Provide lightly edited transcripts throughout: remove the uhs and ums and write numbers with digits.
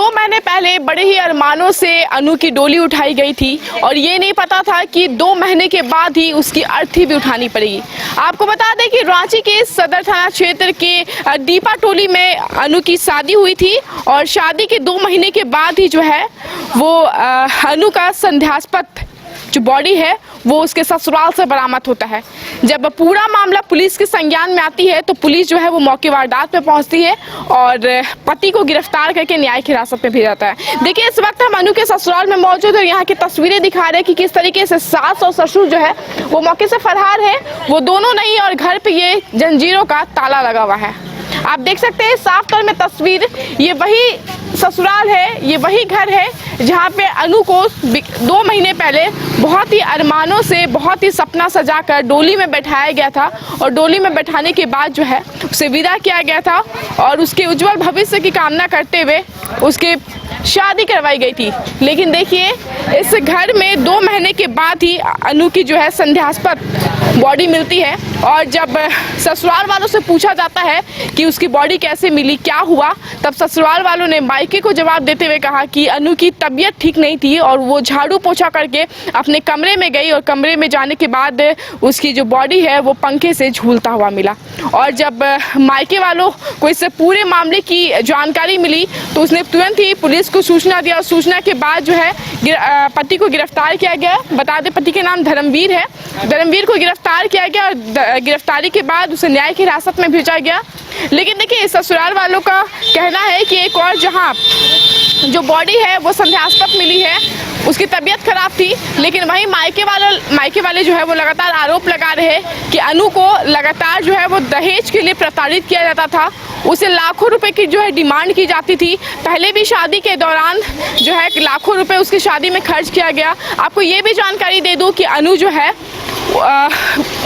2 महीने पहले बड़े ही अरमानों से अनु की डोली उठाई गई थी और ये नहीं पता था कि 2 महीने के बाद ही उसकी अर्थी भी उठानी पड़ेगी। आपको बता दें कि रांची के सदर थाना क्षेत्र के दीपा टोली में अनु की शादी हुई थी और शादी के 2 महीने के बाद ही जो है वो अनु का संदेहास्पद जो बॉडी है वो उसके ससुराल से बरामद होता है। जब पूरा मामला पुलिस के संज्ञान में आती है तो पुलिस जो है वो मौके वारदात पे पहुंचती है और पति को गिरफ्तार करके न्यायिक हिरासत में भेजा जाता है। देखिए, इस वक्त हम अनु के ससुराल में मौजूद है, यहाँ की तस्वीरें दिखा रहे हैं कि किस तरीके से सास और ससुर जो है वो मौके से फरार है, वो दोनों नहीं, और घर पे ये जंजीरों का ताला लगा हुआ है। आप देख सकते हैं साफ तौर में तस्वीर, ये वही ससुराल है, ये वही घर है जहाँ पे अनु को 2 महीने पहले बहुत ही अरमानों से, बहुत ही सपना सजाकर डोली में बैठाया गया था और डोली में बैठाने के बाद जो है उसे विदा किया गया था और उसके उज्जवल भविष्य की कामना करते हुए उसके शादी करवाई गई थी। लेकिन देखिए, इस घर में 2 महीने के बाद ही अनु की जो है संदेहास्पद बॉडी मिलती है और जब ससुराल वालों से पूछा जाता है कि उसकी बॉडी कैसे मिली, क्या हुआ, तब ससुराल वालों ने मायके को जवाब देते हुए कहा कि अनु की तबीयत ठीक नहीं थी और वो झाड़ू पोछा करके अपने कमरे में गई और कमरे में जाने के बाद उसकी जो बॉडी है वो पंखे से झूलता हुआ मिला। और जब मायके वालों को इस पूरे मामले की जानकारी मिली तो उसने तुरंत ही पुलिस को सूचना दिया और सूचना के बाद जो है पति को गिरफ्तार किया गया। बता दें, पति के नाम धर्मवीर है। धर्मवीर को गिरफ्तार किया गया और गिरफ्तारी के बाद उसे न्यायिक हिरासत में भेजा गया। लेकिन देखिए, ससुराल वालों का कहना है कि एक और जहां जो बॉडी है वो संदेहास्पद मिली है, उसकी तबीयत खराब थी, लेकिन वहीं मायके वाले जो है वो लगातार आरोप लगा रहे हैं कि अनु को लगातार जो है वो दहेज के लिए प्रताड़ित किया जाता था, उसे लाखों रुपए की जो है डिमांड की जाती थी। पहले भी शादी के दौरान जो है लाखों रुपए उसकी शादी में खर्च किया गया। आपको ये भी जानकारी दे दूं कि अनु जो है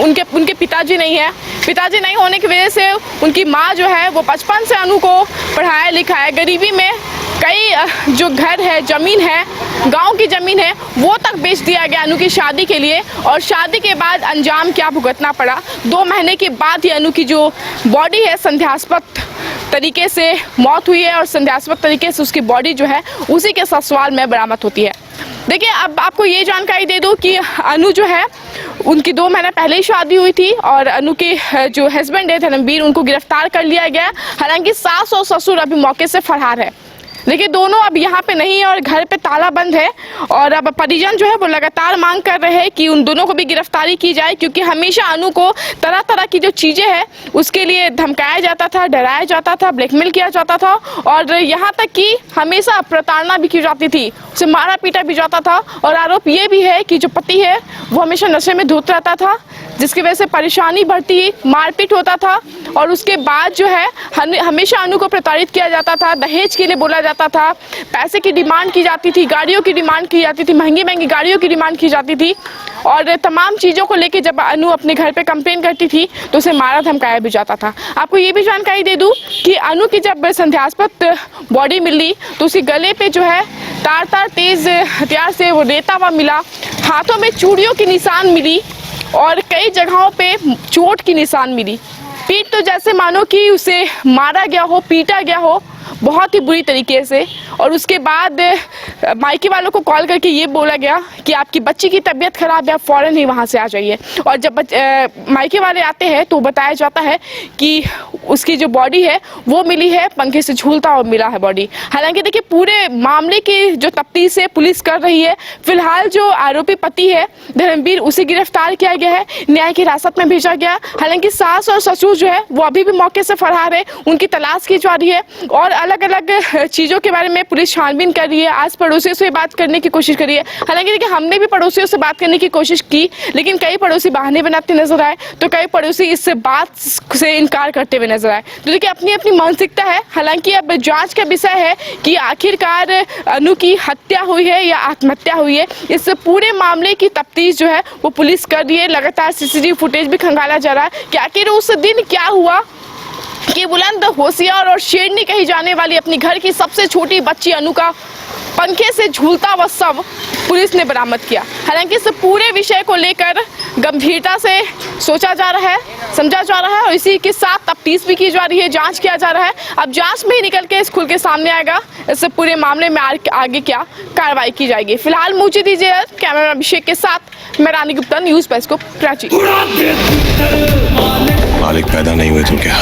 उनके पिताजी नहीं है। पिताजी नहीं होने की वजह से उनकी माँ जो है वो बचपन से अनु को पढ़ाया लिखाया, गरीबी में कई जो घर है, ज़मीन है, गांव की ज़मीन है, वो तक बेच दिया गया अनु की शादी के लिए। और शादी के बाद अंजाम क्या भुगतना पड़ा, 2 महीने के बाद ही अनु की जो बॉडी है संदेहास्पद तरीके से मौत हुई है और संदेहास्पद तरीके से उसकी बॉडी जो है उसी के ससुराल में बरामद होती है। देखिए, अब आपको ये जानकारी दे दूं कि अनु जो है उनकी 2 महीने पहले ही शादी हुई थी और अनु के जो हस्बैंड है धर्मवीर, उनको गिरफ्तार कर लिया गया। हालांकि सास और ससुर अभी मौके से फरार है। देखिए, दोनों अब यहाँ पे नहीं है और घर पे ताला बंद है और अब परिजन जो है वो लगातार मांग कर रहे हैं कि उन दोनों को भी गिरफ्तारी की जाए, क्योंकि हमेशा अनु को तरह तरह की जो चीज़ें हैं उसके लिए धमकाया जाता था, डराया जाता था, ब्लैकमेल किया जाता था और यहाँ तक कि हमेशा प्रताड़ना भी की जाती थी, उसे मारा पीटा भी जाता था। और आरोप ये भी है कि जो पति है वो हमेशा नशे में धुत रहता था, जिसकी वजह से परेशानी बढ़ती, मारपीट होता था और उसके बाद जो है हमेशा अनु को प्रताड़ित किया जाता था, दहेज के लिए बोला जाता था, पैसे की डिमांड की जाती थी, गाड़ियों की डिमांड की जाती थी, महंगी महंगी गाड़ियों की डिमांड की जाती थी और तमाम चीज़ों को लेके जब अनु अपने घर पे कंप्लेन करती थी तो उसे मारा धमकाया भी जाता था। आपको ये भी जानकारी दे दूं कि अनु की जब संदेहास्पद बॉडी मिली तो उसके गले पे जो है तार तेज हथियार से वो रेता हुआ मिला, हाथों में चूड़ियों की निशान मिली और कई जगहों पे चोट की निशान मिली। पीठ तो जैसे मानो कि उसे मारा गया हो, पीटा गया हो बहुत ही बुरी तरीके से। और उसके बाद मायके वालों को कॉल करके ये बोला गया कि आपकी बच्ची की तबीयत खराब है, आप फ़ौरन ही वहाँ से आ जाइए। और जब मायके वाले आते हैं तो बताया जाता है कि उसकी जो बॉडी है वो मिली है, पंखे से झूलता हुआ मिला है बॉडी। हालांकि देखिए, पूरे मामले की जो तफ्तीश है पुलिस कर रही है। फिलहाल जो आरोपी पति है धर्मवीर, उसे गिरफ्तार किया गया है, न्यायिक हिरासत में भेजा गया। हालांकि सास और ससुर जो है वो अभी भी मौके से फरार है, उनकी तलाश की जा रही है और अलग अलग चीज़ों के बारे में पुलिस छानबीन कर रही है। आज पड़ोसियों से बात करने की कोशिश करी है। हालांकि देखिए, हमने भी पड़ोसियों से बात करने की कोशिश की, लेकिन कई पड़ोसी बहाने बनाते नजर आए तो कई पड़ोसी इससे बात से इनकार करते हुए नजर आए। तो देखिए, अपनी अपनी मानसिकता है। हालांकि अब जांच का विषय है कि आखिरकार अनु की हत्या हुई है या आत्महत्या हुई है। इस पूरे मामले की तफ्तीश जो है वो पुलिस कर रही है। लगातार सीसीटीवी फुटेज भी खंगाला जा रहा है कि आखिर उस दिन क्या हुआ कि बुलंद, होशियार और शेरनी कही जाने वाली अपनी घर की सबसे छोटी बच्ची अनु का पंखे से झूलता हुआ शव पुलिस ने बरामद किया। हालांकि इस पूरे विषय को लेकर गंभीरता से सोचा जा रहा है, समझा जा रहा है और इसी के साथ तफ्तीश भी की जा रही है, जांच किया जा रहा है। अब जांच में ही निकल के इस खुल के सामने आएगा इस पूरे मामले में आगे क्या कार्रवाई की जाएगी। फिलहाल मुझे दीजिए कैमरा अभिषेक के साथ मैं रानी गुप्ता, न्यूज़ डेस्क प्राची। मालिक पैदा नहीं हुए तो क्या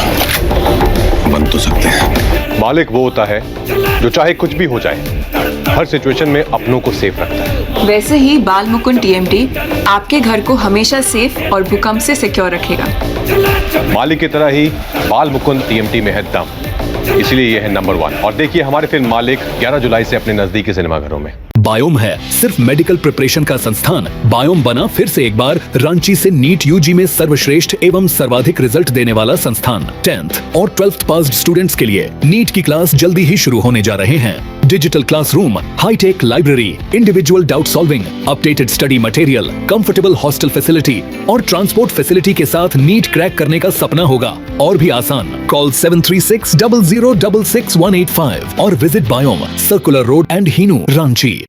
बन तो सकते हैं। मालिक वो होता है जो चाहे कुछ भी हो जाए हर सिचुएशन में अपनों को सेफ रखता है। वैसे ही बाल मुकुंद टीएमटी आपके घर को हमेशा सेफ और भूकंप से सिक्योर रखेगा। मालिक की तरह ही बाल मुकुंद टीएमटी में है दम, इसलिए ये है नंबर 1। और देखिए हमारे फिल्म मालिक 11 जुलाई से अपने नजदीकी सिनेमाघरों में। बायोम है सिर्फ मेडिकल प्रिपरेशन का संस्थान। बायोम बना फिर से एक बार रांची से नीट यूजी में सर्वश्रेष्ठ एवं सर्वाधिक रिजल्ट देने वाला संस्थान। 10th और 12th पास्ड स्टूडेंट्स के लिए नीट की क्लास जल्दी ही शुरू होने जा रहे हैं। Digital classroom, hitech library, individual doubt solving, updated study material, comfortable hostel facility और ट्रांसपोर्ट फैसिलिटी के साथ नीट क्रैक करने का सपना होगा और भी आसान। कॉल 73600666185 और visit Biome, circular road and Hinoo, Ranchi.